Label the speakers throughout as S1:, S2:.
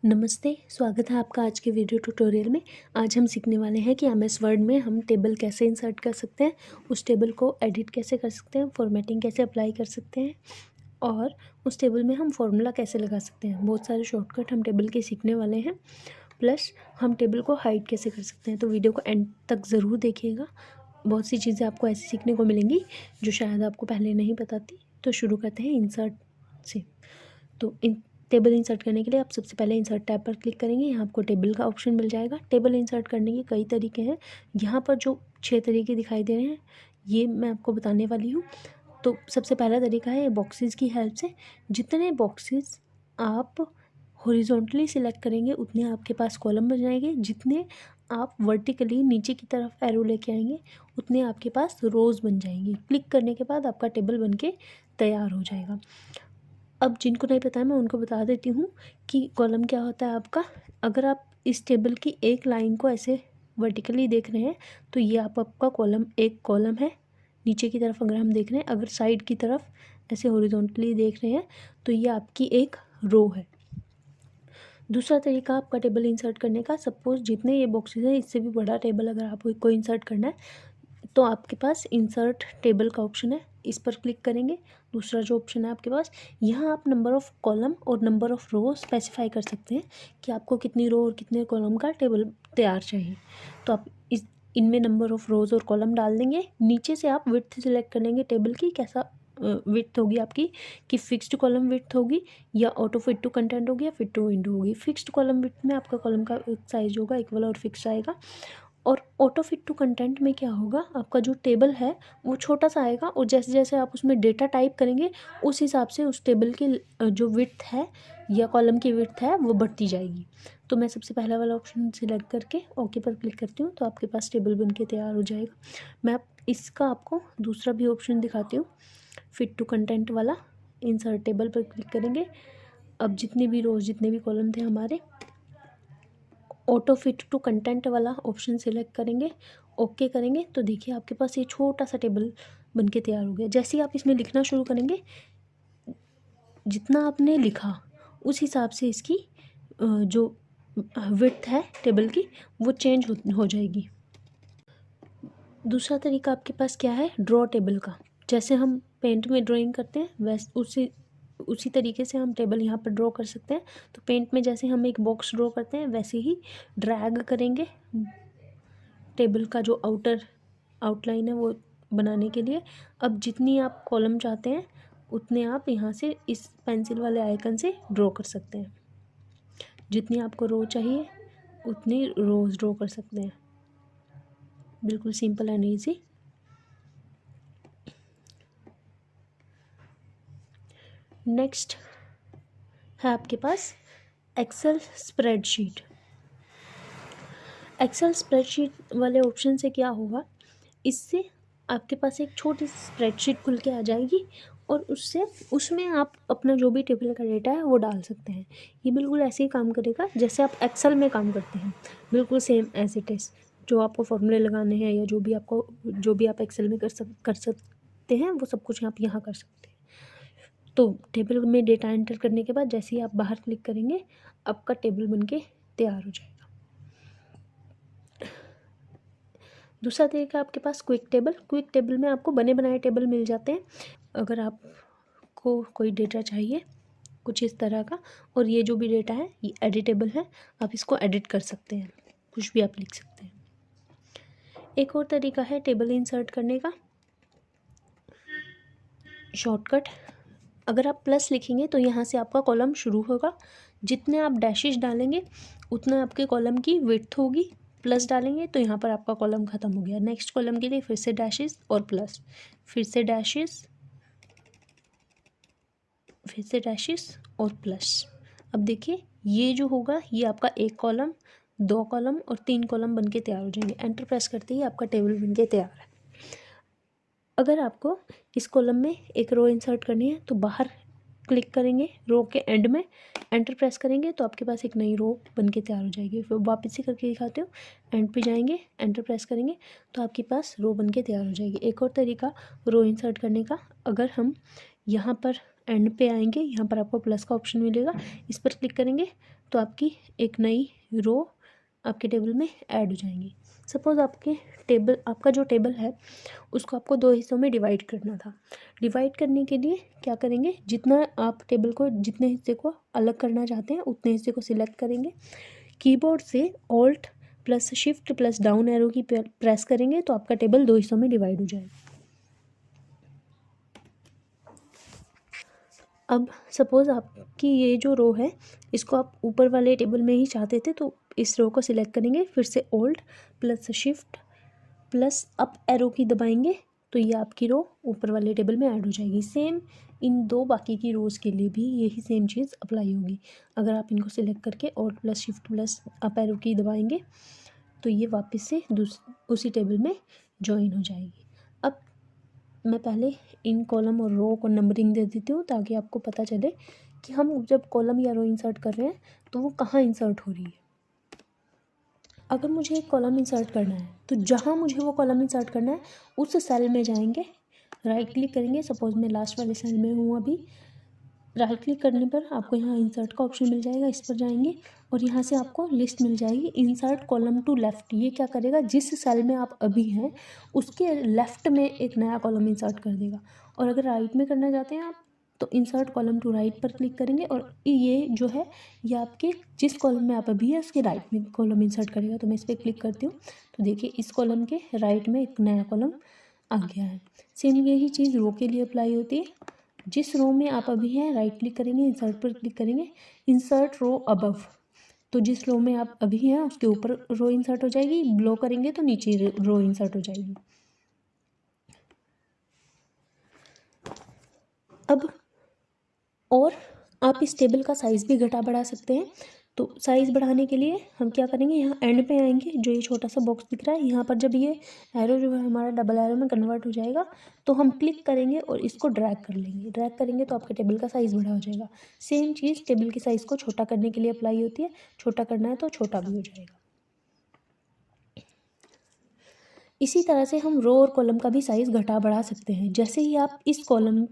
S1: नमस्ते, स्वागत है आपका आज के वीडियो ट्यूटोरियल में। आज हम सीखने वाले हैं कि एमएस वर्ड में हम टेबल कैसे इंसर्ट कर सकते हैं, उस टेबल को एडिट कैसे कर सकते हैं, फॉर्मेटिंग कैसे अप्लाई कर सकते हैं और उस टेबल में हम फॉर्मूला कैसे लगा सकते हैं। बहुत सारे शॉर्टकट हम टेबल के सीखने वाले हैं, प्लस हम टेबल को हाइड कैसे कर सकते हैं। तो वीडियो को एंड तक ज़रूर देखिएगा। बहुत सी चीज़ें आपको ऐसी सीखने को मिलेंगी जो शायद आपको पहले नहीं पता थी। तो शुरू करते हैं इंसर्ट से। तो टेबल इंसर्ट करने के लिए आप सबसे पहले इंसर्ट टैब पर क्लिक करेंगे। यहाँ आपको टेबल का ऑप्शन मिल जाएगा। टेबल इंसर्ट करने के कई तरीके हैं। यहाँ पर जो 6 तरीके दिखाई दे रहे हैं ये मैं आपको बताने वाली हूँ। तो सबसे पहला तरीका है बॉक्सेस की हेल्प से। जितने बॉक्सेस आप हॉरिजॉन्टली सिलेक्ट करेंगे उतने आपके पास कॉलम बन जाएंगे। जितने आप वर्टिकली नीचे की तरफ एरो लेके आएंगे उतने आपके पास रोज़ बन जाएंगी। क्लिक करने के बाद आपका टेबल बनके तैयार हो जाएगा। अब जिनको नहीं पता है मैं उनको बता देती हूँ कि कॉलम क्या होता है आपका। अगर आप इस टेबल की एक लाइन को ऐसे वर्टिकली देख रहे हैं तो ये आपका कॉलम एक कॉलम है। नीचे की तरफ अगर हम देख रहे हैं, अगर साइड की तरफ ऐसे हॉरिजॉन्टली देख रहे हैं तो ये आपकी एक रो है। दूसरा तरीका आपका टेबल इंसर्ट करने का, सपोज जितने ये बॉक्सेस हैं इससे भी बड़ा टेबल अगर आपको इंसर्ट करना है तो आपके पास इंसर्ट टेबल का ऑप्शन है, इस पर क्लिक करेंगे। दूसरा जो ऑप्शन है आपके पास, यहाँ आप नंबर ऑफ़ कॉलम और नंबर ऑफ़ रो स्पेसिफाई कर सकते हैं कि आपको कितनी रो और कितने कॉलम का टेबल तैयार चाहिए। तो आप इनमें नंबर ऑफ़ रोज़ और कॉलम डाल देंगे। नीचे से आप विड्थ सिलेक्ट कर लेंगे टेबल की, कैसा विड्थ होगी आपकी, कि फिक्स्ड कॉलम विड्थ होगी या ऑटो फिट टू कंटेंट होगी या फिट टू विंडो होगी। फिक्स्ड कॉलम विड्थ में आपका कॉलम का साइज होगा इक्वल और फिक्स आएगा। और ऑटो फिट टू कंटेंट में क्या होगा, आपका जो टेबल है वो छोटा सा आएगा और जैसे जैसे आप उसमें डेटा टाइप करेंगे उस हिसाब से उस टेबल की जो विड्थ है या कॉलम की विड्थ है वो बढ़ती जाएगी। तो मैं सबसे पहला वाला ऑप्शन सिलेक्ट करके ओके पर क्लिक करती हूँ तो आपके पास टेबल बन के तैयार हो जाएगा। मैं इसका आपको दूसरा भी ऑप्शन दिखाती हूँ, फिट टू कंटेंट वाला। इंसर्ट टेबल पर क्लिक करेंगे। अब जितने भी रोज जितने भी कॉलम थे हमारे, ऑटो फिट टू कंटेंट वाला ऑप्शन सिलेक्ट करेंगे, ओके करेंगे तो देखिए आपके पास ये छोटा सा टेबल बनके तैयार हो गया। जैसे ही आप इसमें लिखना शुरू करेंगे, जितना आपने लिखा उस हिसाब से इसकी जो विड्थ है टेबल की वो चेंज हो जाएगी। दूसरा तरीका आपके पास क्या है, ड्रॉ टेबल का। जैसे हम पेंट में ड्राइंग करते हैं वैसे उसी तरीके से हम टेबल यहाँ पर ड्रॉ कर सकते हैं। तो पेंट में जैसे हम एक बॉक्स ड्रॉ करते हैं वैसे ही ड्रैग करेंगे टेबल का जो आउटलाइन है वो बनाने के लिए। अब जितनी आप कॉलम चाहते हैं उतने आप यहाँ से इस पेंसिल वाले आइकन से ड्रॉ कर सकते हैं। जितनी आपको रो चाहिए उतनी रोज ड्रॉ कर सकते हैं। बिल्कुल सिंपल एंड ईजी। नेक्स्ट है आपके पास एक्सेल स्प्रेडशीट। एक्सेल स्प्रेडशीट वाले ऑप्शन से क्या होगा, इससे आपके पास एक छोटी सी स्प्रेडशीट खुल के आ जाएगी और उसमें आप अपना जो भी टेबल का डेटा है वो डाल सकते हैं। ये बिल्कुल ऐसे ही काम करेगा जैसे आप एक्सेल में काम करते हैं, बिल्कुल सेम एज इट इज़। जो आपको फॉर्मूले लगाने हैं या जो भी आप एक्सेल में कर सकते हैं वो सब कुछ आप यहाँ कर सकते हैं। तो टेबल में डेटा एंटर करने के बाद जैसे ही आप बाहर क्लिक करेंगे आपका टेबल बनके तैयार हो जाएगा। दूसरा तरीका आपके पास क्विक टेबल में आपको बने बनाए टेबल मिल जाते हैं। अगर आपको कोई डेटा चाहिए कुछ इस तरह का और ये जो भी डेटा है ये एडिटेबल है, आप इसको एडिट कर सकते हैं, कुछ भी आप लिख सकते हैं। एक और तरीका है टेबल इंसर्ट करने का, शॉर्टकट। अगर आप प्लस लिखेंगे तो यहाँ से आपका कॉलम शुरू होगा। जितने आप डैशेस डालेंगे उतना आपके कॉलम की विड्थ होगी। प्लस डालेंगे तो यहाँ पर आपका कॉलम ख़त्म हो गया। नेक्स्ट कॉलम के लिए फिर से डैशेस और प्लस, फिर से डैशेस, फिर से डैशेस और प्लस। अब देखिए ये जो होगा ये आपका एक कॉलम, 2 कॉलम और 3 कॉलम बनके तैयार हो जाएंगे। एंटर प्रेस करते ही आपका टेबल बनके तैयार है। अगर आपको इस कॉलम में एक रो इंसर्ट करनी है तो बाहर क्लिक करेंगे, रो के एंड में एंटर प्रेस करेंगे तो आपके पास एक नई रो बनके तैयार हो जाएगी। फिर वापस से करके दिखाते हो, एंड पे जाएंगे, एंटर प्रेस करेंगे तो आपके पास रो बनके तैयार हो जाएगी। एक और तरीका रो इंसर्ट करने का, अगर हम यहाँ पर एंड पे आएंगे, यहाँ पर आपको प्लस का ऑप्शन मिलेगा, इस पर क्लिक करेंगे तो आपकी एक नई रो आपके टेबल में ऐड हो जाएंगी। सपोज़ आपका जो टेबल है उसको आपको 2 हिस्सों में डिवाइड करना था। डिवाइड करने के लिए क्या करेंगे, जितना आप टेबल को जितने हिस्से को अलग करना चाहते हैं उतने हिस्से को सिलेक्ट करेंगे। कीबोर्ड से alt plus shift plus down arrow की प्रेस करेंगे तो आपका टेबल 2 हिस्सों में डिवाइड हो जाएगा। अब सपोज़ आपकी ये जो रो है इसको आप ऊपर वाले टेबल में ही चाहते थे, तो इस रो को सिलेक्ट करेंगे, फिर से alt plus shift plus up arrow की दबाएंगे तो ये आपकी रो ऊपर वाले टेबल में ऐड हो जाएगी। सेम इन 2 बाकी की रोज़ के लिए भी यही सेम चीज़ अप्लाई होगी। अगर आप इनको सिलेक्ट करके alt plus shift plus up arrow की दबाएंगे तो ये वापस से उसी टेबल में ज्वाइन हो जाएगी। अब मैं पहले इन कॉलम और रो को नंबरिंग दे देती हूँ ताकि आपको पता चले कि हम जब कॉलम या रो इंसर्ट कर रहे हैं तो वो कहाँ इंसर्ट हो रही है। अगर मुझे एक कॉलम इंसर्ट करना है तो जहाँ मुझे वो कॉलम इंसर्ट करना है उस सेल में जाएंगे, राइट क्लिक करेंगे। सपोज़ मैं लास्ट वाले सेल में हूँ अभी, राइट क्लिक करने पर आपको यहाँ इंसर्ट का ऑप्शन मिल जाएगा, इस पर जाएंगे और यहाँ से आपको लिस्ट मिल जाएगी इंसर्ट कॉलम टू लेफ़्ट। ये क्या करेगा, जिस सेल में आप अभी हैं उसके लेफ़्ट में एक नया कॉलम इंसर्ट कर देगा। और अगर राइट में करना चाहते हैं आप तो इंसर्ट कॉलम टू राइट पर क्लिक करेंगे और ये जो है ये आपके जिस कॉलम में आप अभी है उसके राइट में कॉलम इंसर्ट करेगा। तो मैं इस पर क्लिक करती हूँ तो देखिए इस कॉलम के राइट में एक नया कॉलम आ गया है। सेम यही चीज़ रो के लिए अप्लाई होती है। जिस रो में आप अभी हैं राइट क्लिक करेंगे, इंसर्ट पर क्लिक करेंगे, इंसर्ट रो अबव, तो जिस रो में आप अभी हैं उसके ऊपर रो इंसर्ट हो जाएगी। ब्लो करेंगे तो नीचे रो इंसर्ट हो जाएगी। अब और आप इस टेबल का साइज़ भी घटा बढ़ा सकते हैं। तो साइज़ बढ़ाने के लिए हम क्या करेंगे, यहाँ एंड पे आएंगे, जो ये छोटा सा बॉक्स दिख रहा है यहाँ पर जब ये एरो जो है हमारा डबल एरो में कन्वर्ट हो जाएगा तो हम क्लिक करेंगे और इसको ड्रैग कर लेंगे। ड्रैग करेंगे तो आपके टेबल का साइज़ बड़ा हो जाएगा। सेम चीज़ टेबल के साइज़ को छोटा करने के लिए अप्लाई होती है। छोटा करना है तो छोटा भी हो जाएगा। इसी तरह से हम रो और कॉलम का भी साइज़ घटा बढ़ा सकते हैं। जैसे ही आप इस कॉलम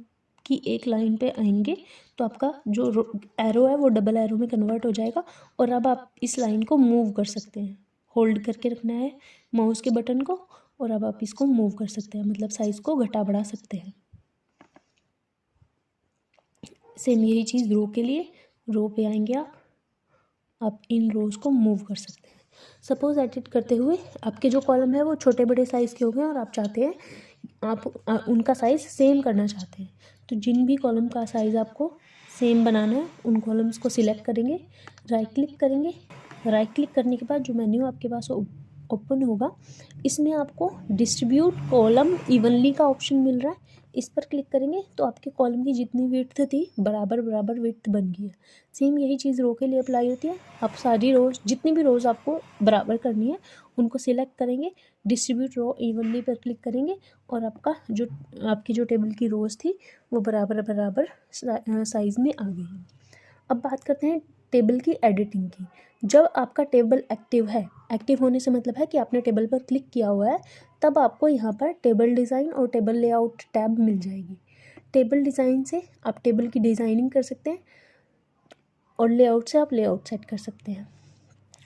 S1: की एक लाइन पे आएंगे तो आपका जो एरो है वो डबल एरो में कन्वर्ट हो जाएगा और अब आप इस लाइन को मूव कर सकते हैं। होल्ड करके रखना है माउस के बटन को और अब आप इसको मूव कर सकते हैं, मतलब साइज़ को घटा बढ़ा सकते हैं। सेम यही चीज़ रो के लिए, रो पे आएंगे आप इन रोज़ को मूव कर सकते हैं। सपोज़ एडिट करते हुए आपके जो कॉलम है वो छोटे बड़े साइज़ के हो गए और आप चाहते हैं आप उनका साइज़ सेम करना चाहते हैं, तो जिन भी कॉलम का साइज़ आपको सेम बनाना है उन कॉलम्स को सिलेक्ट करेंगे, राइट क्लिक करेंगे। राइट क्लिक करने के बाद जो मेन्यू आपके पास ओपन होगा इसमें आपको डिस्ट्रीब्यूट कॉलम इवनली का ऑप्शन मिल रहा है। इस पर क्लिक करेंगे तो आपके कॉलम की जितनी विड्थ थी बराबर बराबर विड्थ बन गई है। सेम यही चीज़ रो के लिए अप्लाई होती है। आप सारी रोज़ जितनी भी रोज़ आपको बराबर करनी है उनको सिलेक्ट करेंगे, डिस्ट्रीब्यूट रो इवनली पर क्लिक करेंगे और आपकी जो टेबल की रोज़ थी वो बराबर बराबर साइज़ में आ गई है। अब बात करते हैं टेबल की एडिटिंग की। जब आपका टेबल एक्टिव है, एक्टिव होने से मतलब है कि आपने टेबल पर क्लिक किया हुआ है, तब आपको यहाँ पर टेबल डिज़ाइन और टेबल लेआउट टैब मिल जाएगी। टेबल डिज़ाइन से आप टेबल की डिज़ाइनिंग कर सकते हैं और लेआउट से आप लेआउट सेट कर सकते हैं।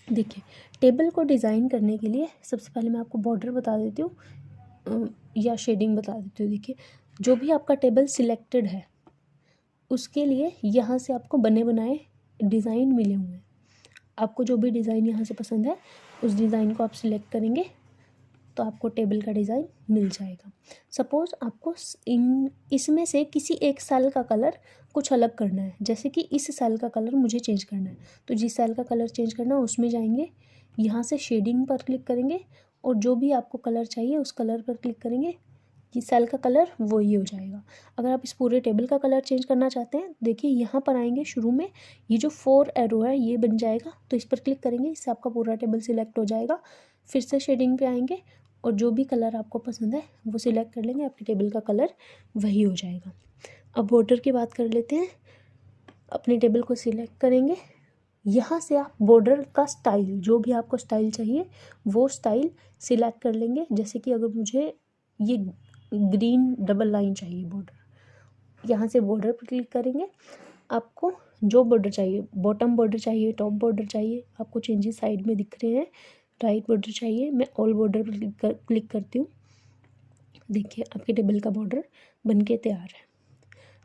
S1: देखिए टेबल को डिज़ाइन करने के लिए सबसे पहले मैं आपको बॉर्डर बता देती हूँ या शेडिंग बता देती हूँ। देखिए जो भी आपका टेबल सिलेक्टेड है उसके लिए यहाँ से आपको बने बनाए डिज़ाइन मिले हुए हैं। आपको जो भी डिज़ाइन यहाँ से पसंद है उस डिज़ाइन को आप सिलेक्ट करेंगे तो आपको टेबल का डिज़ाइन मिल जाएगा। सपोज़ आपको इसमें से किसी एक सेल का कलर कुछ अलग करना है, जैसे कि इस सेल का कलर मुझे चेंज करना है, तो जिस सेल का कलर चेंज करना है उसमें जाएंगे, यहाँ से शेडिंग पर क्लिक करेंगे और जो भी आपको कलर चाहिए उस कलर पर क्लिक करेंगे, ये सेल का कलर वही हो जाएगा। अगर आप इस पूरे टेबल का कलर चेंज करना चाहते हैं, देखिए यहाँ पर आएंगे, शुरू में ये जो 4 एरो है ये बन जाएगा, तो इस पर क्लिक करेंगे, इससे आपका पूरा टेबल सिलेक्ट हो जाएगा। फिर से शेडिंग पे आएंगे और जो भी कलर आपको पसंद है वो सिलेक्ट कर लेंगे, आपके टेबल का कलर वही हो जाएगा। अब बॉर्डर की बात कर लेते हैं। अपने टेबल को सिलेक्ट करेंगे, यहाँ से आप बॉर्डर का स्टाइल, जो भी आपको स्टाइल चाहिए वो स्टाइल सिलेक्ट कर लेंगे। जैसे कि अगर मुझे ये ग्रीन डबल लाइन चाहिए बॉर्डर, यहाँ से बॉर्डर पर क्लिक करेंगे। आपको जो बॉर्डर चाहिए, बॉटम बॉर्डर चाहिए, टॉप बॉर्डर चाहिए, आपको चेंजेस साइड में दिख रहे हैं। राइट बॉर्डर चाहिए, मैं ऑल बॉर्डर पर क्लिक करती हूँ। देखिए आपके टेबल का बॉर्डर बन के तैयार है।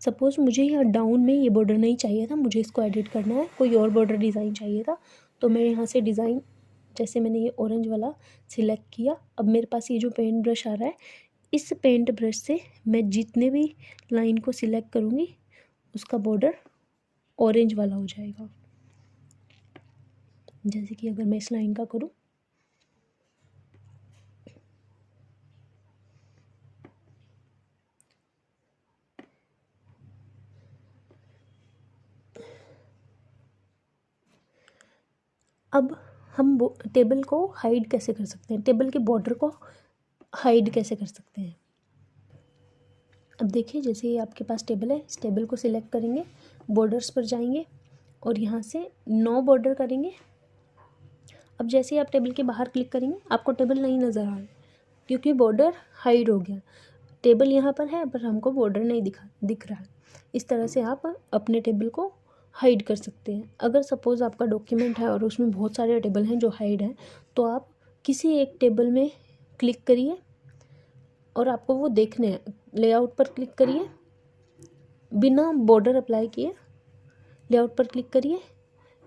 S1: सपोज़ मुझे यहाँ डाउन में ये बॉर्डर नहीं चाहिए था, मुझे इसको एडिट करना है, कोई और बॉर्डर डिज़ाइन चाहिए था, तो मैं यहाँ से डिज़ाइन, जैसे मैंने ये ऑरेंज वाला सिलेक्ट किया। अब मेरे पास ये जो पेंट ब्रश आ रहा है, इस पेंट ब्रश से मैं जितने भी लाइन को सिलेक्ट करूँगी उसका बॉर्डर ऑरेंज वाला हो जाएगा। जैसे कि अगर मैं इस लाइन का करूँ, अब हम टेबल को हाइड कैसे कर सकते हैं, टेबल के बॉर्डर को हाइड कैसे कर सकते हैं। अब देखिए जैसे ये आपके पास टेबल है, इस टेबल को सिलेक्ट करेंगे, बॉर्डर्स पर जाएंगे और यहाँ से नो बॉर्डर करेंगे। अब जैसे ही आप टेबल के बाहर क्लिक करेंगे आपको टेबल नहीं नज़र आ रहा क्योंकि बॉर्डर हाइड हो गया। टेबल यहाँ पर है पर हमको बॉर्डर नहीं दिख रहा है। इस तरह से आप अपने टेबल को हाइड कर सकते हैं। अगर सपोज़ आपका डॉक्यूमेंट है और उसमें बहुत सारे टेबल हैं जो हाइड हैं, तो आप किसी एक टेबल में क्लिक करिए और आपको वो देखने हैं। लेआउट पर क्लिक करिए, बिना बॉर्डर अप्लाई किए लेआउट पर क्लिक करिए।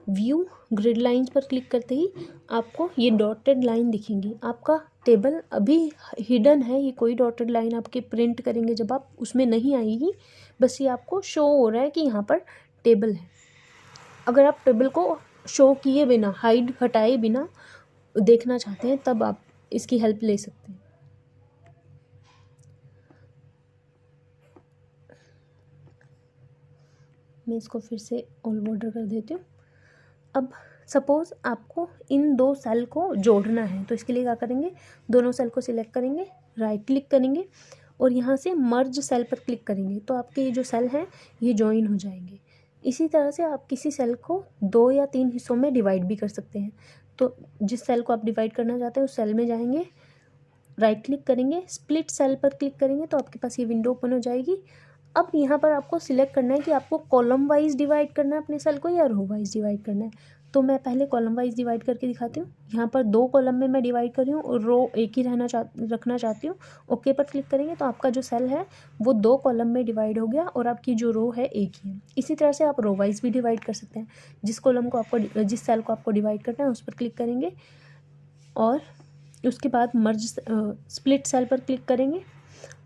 S1: व्यू ग्रिड लाइंस पर क्लिक करते ही आपको ये डॉटेड लाइन दिखेंगी। आपका टेबल अभी हिडन है, ये कोई डॉटेड लाइन आपके प्रिंट करेंगे जब आप उसमें नहीं आएगी, बस ये आपको शो हो रहा है कि यहाँ पर टेबल है। अगर आप टेबल को शो किए बिना, हाइड हटाए बिना देखना चाहते हैं तब आप इसकी हेल्प ले सकते हैं। मैं इसको फिर से ऑल बॉर्डर कर देती हूँ। अब सपोज़ आपको इन दो सेल को जोड़ना है, तो इसके लिए क्या करेंगे, दोनों सेल को सिलेक्ट करेंगे, राइट क्लिक करेंगे और यहाँ से मर्ज सेल पर क्लिक करेंगे, तो आपके ये जो सेल हैं ये जॉइन हो जाएंगे। इसी तरह से आप किसी सेल को 2 या 3 हिस्सों में डिवाइड भी कर सकते हैं। तो जिस सेल को आप डिवाइड करना चाहते हैं उस सेल में जाएंगे, राइट क्लिक करेंगे, स्प्लिट सेल पर क्लिक करेंगे तो आपके पास ये विंडो ओपन हो जाएगी। अब यहाँ पर आपको सिलेक्ट करना है कि आपको कॉलम वाइज डिवाइड करना है अपने सेल को या रो वाइज डिवाइड करना है। तो मैं पहले कॉलम वाइज डिवाइड करके दिखाती हूँ। यहाँ पर 2 कॉलम में मैं डिवाइड कर रही हूँ और रो एक ही रखना चाहती हूँ। ओके पर क्लिक करेंगे तो आपका जो सेल है वो 2 कॉलम में डिवाइड हो गया और आपकी जो रो है एक ही है। इसी तरह से आप रो वाइज भी डिवाइड कर सकते हैं। जिस सेल को आपको डिवाइड करना है उस पर क्लिक करेंगे और उसके बाद स्प्लिट सेल पर क्लिक करेंगे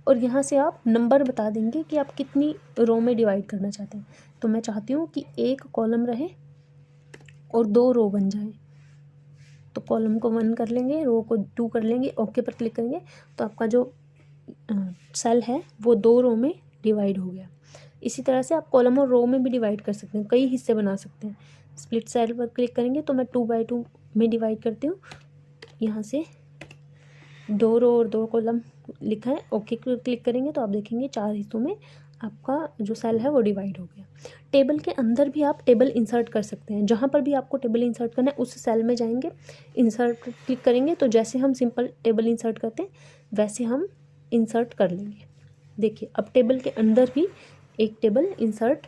S1: और यहाँ से आप नंबर बता देंगे कि आप कितनी रो में डिवाइड करना चाहते हैं। तो मैं चाहती हूँ कि 1 कॉलम रहे और 2 रो बन जाए, तो कॉलम को 1 कर लेंगे, रो को 2 कर लेंगे, ओके पर क्लिक करेंगे तो आपका जो सेल है वो 2 रो में डिवाइड हो गया। इसी तरह से आप कॉलम और रो में भी डिवाइड कर सकते हैं, कई हिस्से बना सकते हैं। स्प्लिट सेल पर क्लिक करेंगे तो मैं 2x2 में डिवाइड करती हूँ। यहाँ से 2 रो और 2 कॉलम लिखा है, ओके क्लिक करेंगे तो आप देखेंगे 4 हिस्सों में आपका जो सेल है वो डिवाइड हो गया। टेबल के अंदर भी आप टेबल इंसर्ट कर सकते हैं। जहाँ पर भी आपको टेबल इंसर्ट करना है उस सेल में जाएंगे, इंसर्ट क्लिक करेंगे तो जैसे हम सिंपल टेबल इंसर्ट करते हैं वैसे हम इंसर्ट कर लेंगे। देखिए अब टेबल के अंदर भी एक टेबल इंसर्ट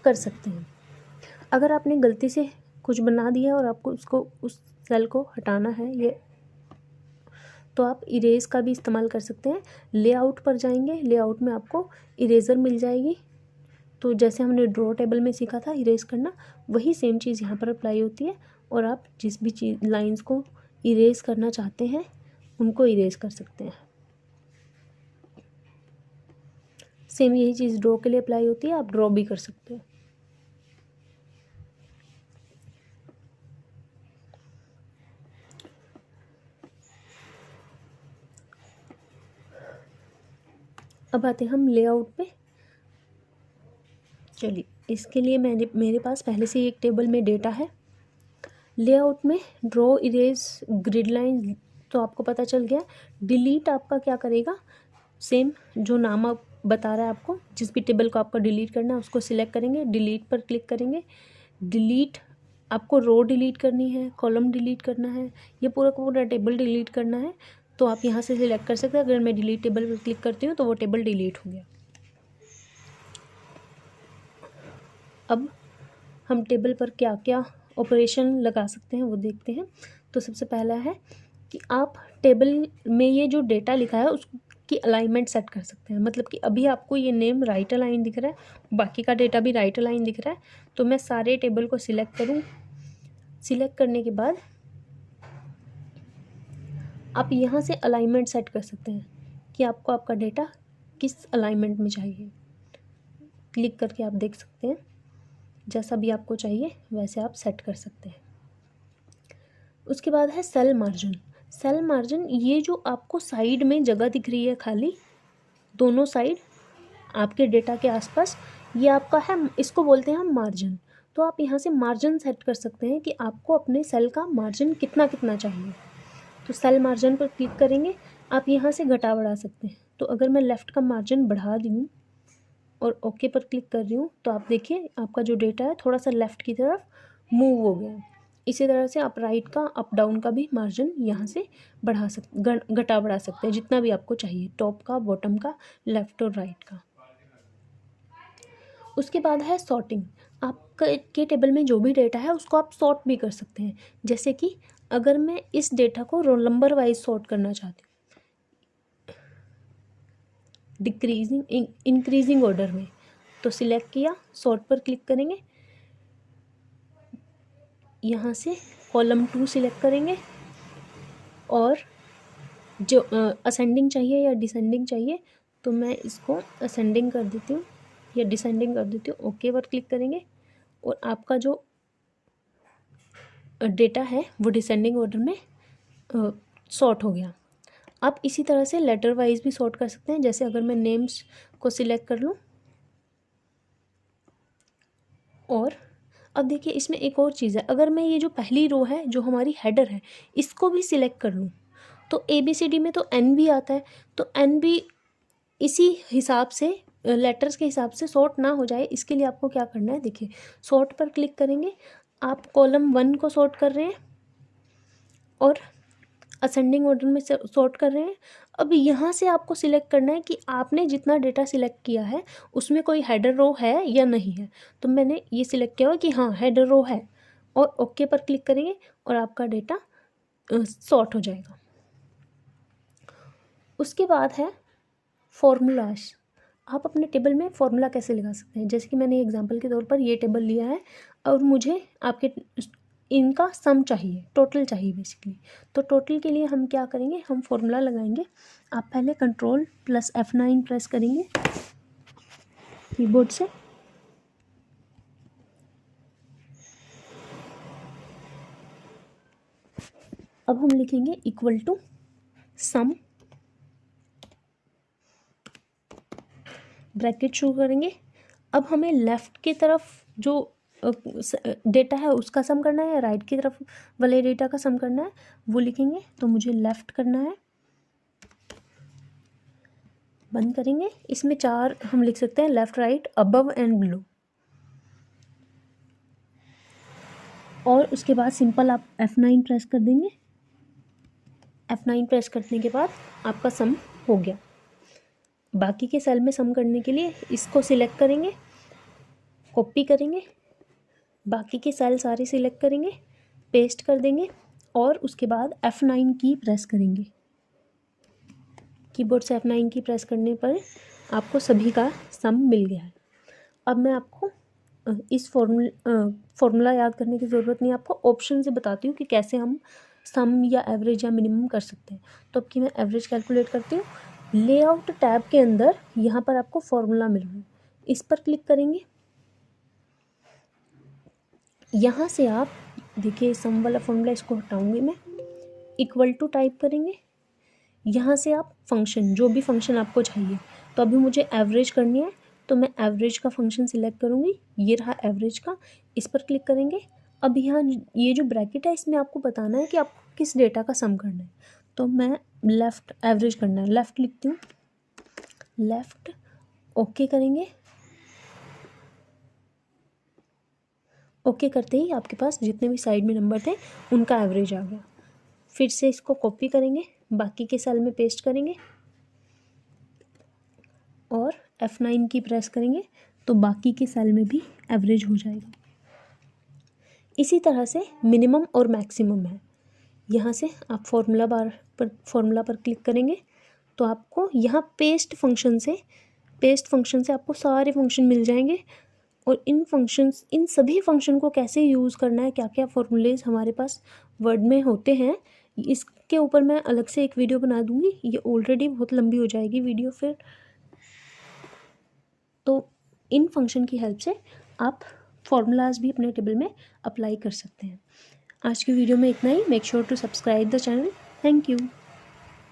S1: कर सकते हैं। अगर आपने गलती से कुछ बना दिया और आपको उस सेल को हटाना है ये, तो आप इरेज का भी इस्तेमाल कर सकते हैं। लेआउट पर जाएंगे, लेआउट में आपको इरेज़र मिल जाएगी। तो जैसे हमने ड्रॉ टेबल में सीखा था इरेज करना, वही सेम चीज़ यहाँ पर अप्लाई होती है और आप जिस भी लाइंस को इरेज करना चाहते हैं उनको इरेज कर सकते हैं। सेम यही चीज़ ड्रॉ के लिए अप्लाई होती है, आप ड्रॉ भी कर सकते हैं। अब आते हैं हम लेआउट पे। चलिए इसके लिए मेरे पास पहले से एक टेबल में डेटा है। लेआउट में ड्रॉ, इरेज, ग्रिड लाइन तो आपको पता चल गया। डिलीट आपका क्या करेगा, सेम जो नाम आप बता रहा है आपको, जिस भी टेबल को आपको डिलीट करना है उसको सिलेक्ट करेंगे, डिलीट पर क्लिक करेंगे। डिलीट आपको रो डिलीट करनी है, कॉलम डिलीट करना है, ये पूरा टेबल डिलीट करना है तो आप यहाँ से सिलेक्ट कर सकते हैं। अगर मैं डिलीट टेबल पर क्लिक करती हूँ तो वो टेबल डिलीट हो गया। अब हम टेबल पर क्या क्या ऑपरेशन लगा सकते हैं वो देखते हैं। तो सबसे पहला है कि आप टेबल में ये जो डेटा लिखा है उसकी अलाइनमेंट सेट कर सकते हैं। मतलब कि अभी आपको ये नेम राइट अलाइन दिख रहा है, बाकी का डेटा भी राइट अलाइन दिख रहा है, तो मैं सारे टेबल को सिलेक्ट करूँ। सिलेक्ट करने के बाद आप यहाँ से अलाइनमेंट सेट कर सकते हैं कि आपको आपका डेटा किस अलाइनमेंट में चाहिए। क्लिक करके आप देख सकते हैं, जैसा भी आपको चाहिए वैसे आप सेट कर सकते हैं। उसके बाद है सेल मार्जिन। सेल मार्जिन, ये जो आपको साइड में जगह दिख रही है खाली, दोनों साइड आपके डेटा के आसपास, ये आपका है, इसको बोलते हैं हम मार्जिन। तो आप यहाँ से मार्जिन सेट कर सकते हैं कि आपको अपने सेल का मार्जिन कितना कितना चाहिए। तो सेल मार्जिन पर क्लिक करेंगे, आप यहाँ से घटा बढ़ा सकते हैं। तो अगर मैं लेफ़्ट का मार्जिन बढ़ा दूँ और ओके पर क्लिक कर रही हूँ तो आप देखिए आपका जो डेटा है थोड़ा सा लेफ़्ट की तरफ मूव हो गया है। इसी तरह से आप राइट का, अप डाउन का भी मार्जिन यहाँ से बढ़ा घटा बढ़ा सकते हैं, जितना भी आपको चाहिए, टॉप का, बॉटम का, लेफ़्ट और राइट का। उसके बाद है सॉर्टिंग। आपके टेबल में जो भी डेटा है उसको आप सॉर्ट भी कर सकते हैं। जैसे कि अगर मैं इस डेटा को रोल नंबर वाइज सॉर्ट करना चाहती हूँ, डिक्रीजिंग इंक्रीजिंग ऑर्डर में, तो सिलेक्ट किया, सॉर्ट पर क्लिक करेंगे, यहाँ से कॉलम 2 सिलेक्ट करेंगे और जो असेंडिंग चाहिए या डिसेंडिंग चाहिए तो मैं इसको असेंडिंग कर देती हूँ या डिसेंडिंग कर देती हूँ। ओके पर क्लिक करेंगे और आपका जो डेटा है वो डिसेंडिंग ऑर्डर में सॉर्ट हो गया। आप इसी तरह से लेटर वाइज भी सॉर्ट कर सकते हैं। जैसे अगर मैं नेम्स को सिलेक्ट कर लूँ, और अब देखिए इसमें एक और चीज़ है, अगर मैं ये जो पहली रो है जो हमारी हेडर है इसको भी सिलेक्ट कर लूँ तो ABCD में तो N भी आता है, तो N भी इसी हिसाब से लेटर्स के हिसाब से सॉर्ट ना हो जाए, इसके लिए आपको क्या करना है, देखिए सॉर्ट पर क्लिक करेंगे, आप कॉलम 1 को सॉर्ट कर रहे हैं और असेंडिंग ऑर्डर में सॉर्ट कर रहे हैं। अब यहाँ से आपको सिलेक्ट करना है कि आपने जितना डेटा सिलेक्ट किया है उसमें कोई हेडर रो है या नहीं है। तो मैंने ये सिलेक्ट किया हुआ कि हाँ हेडर रो है, और ओके पर क्लिक करेंगे और आपका डेटा सॉर्ट हो जाएगा। उसके बाद है फॉर्मूलाज। आप अपने टेबल में फॉर्मूला कैसे लगा सकते हैं। जैसे कि मैंने एग्जांपल के तौर पर ये टेबल लिया है और मुझे आपके इनका सम चाहिए, टोटल चाहिए बेसिकली। तो टोटल के लिए हम क्या करेंगे, हम फॉर्मूला लगाएंगे। आप पहले Ctrl+F9 प्रेस करेंगे कीबोर्ड से, अब हम लिखेंगे इक्वल टू सम, ब्रैकेट शुरू करेंगे। अब हमें लेफ़्ट की तरफ जो डेटा है उसका सम करना है या राइट की तरफ वाले डेटा का सम करना है वो लिखेंगे। तो मुझे लेफ़्ट करना है, बंद करेंगे। इसमें 4 हम लिख सकते हैं, left, right, above and below. और उसके बाद सिंपल आप F9 प्रेस कर देंगे। F9 प्रेस करने के बाद आपका सम हो गया। बाकी के सेल में सम करने के लिए इसको सिलेक्ट करेंगे, कॉपी करेंगे, बाकी के सेल सारे सिलेक्ट करेंगे, पेस्ट कर देंगे और उसके बाद F9 की प्रेस करेंगे। कीबोर्ड से F9 की प्रेस करने पर आपको सभी का सम मिल गया है। अब मैं आपको इस फॉर्मूला याद करने की ज़रूरत नहीं, आपको ऑप्शन से बताती हूँ कि कैसे हम सम या एवरेज या मिनिमम कर सकते हैं। तो अब कि मैं एवरेज कैलकुलेट करती हूँ। लेआउट टैब के अंदर यहाँ पर आपको फॉर्मूला मिल रहा है, इस पर क्लिक करेंगे। यहाँ से आप देखिए सम वाला फॉर्मूला, इसको हटाऊंगी मैं, इक्वल टू टाइप करेंगे। यहाँ से आप फंक्शन, जो भी फंक्शन आपको चाहिए, तो अभी मुझे एवरेज करनी है तो मैं एवरेज का फंक्शन सिलेक्ट करूँगी। ये रहा एवरेज का, इस पर क्लिक करेंगे। अब यहाँ ये जो ब्रैकेट है इसमें आपको बताना है कि आपको किस डेटा का सम करना है। तो मैं लेफ़्ट एवरेज करना है, लेफ़्ट लिखती हूँ, लेफ़्ट, ओके करेंगे। ओके करते ही आपके पास जितने भी साइड में नंबर थे उनका एवरेज आ गया। फिर से इसको कॉपी करेंगे, बाकी के सेल में पेस्ट करेंगे और F9 की प्रेस करेंगे तो बाकी के सेल में भी एवरेज हो जाएगा। इसी तरह से मिनिमम और मैक्सिमम है। यहाँ से आप फॉर्मूला पर क्लिक करेंगे तो आपको यहाँ पेस्ट फंक्शन से आपको सारे फंक्शन मिल जाएंगे। और इन सभी फंक्शन को कैसे यूज़ करना है, क्या क्या फॉर्मूलेज हमारे पास वर्ड में होते हैं, इसके ऊपर मैं अलग से एक वीडियो बना दूँगी। ये ऑलरेडी बहुत लंबी हो जाएगी वीडियो फिर। तो इन फंक्शन की हेल्प से आप फॉर्मूलाज भी अपने टेबल में अप्लाई कर सकते हैं। आज की वीडियो में इतना ही। Make sure to subscribe the channel. Thank you.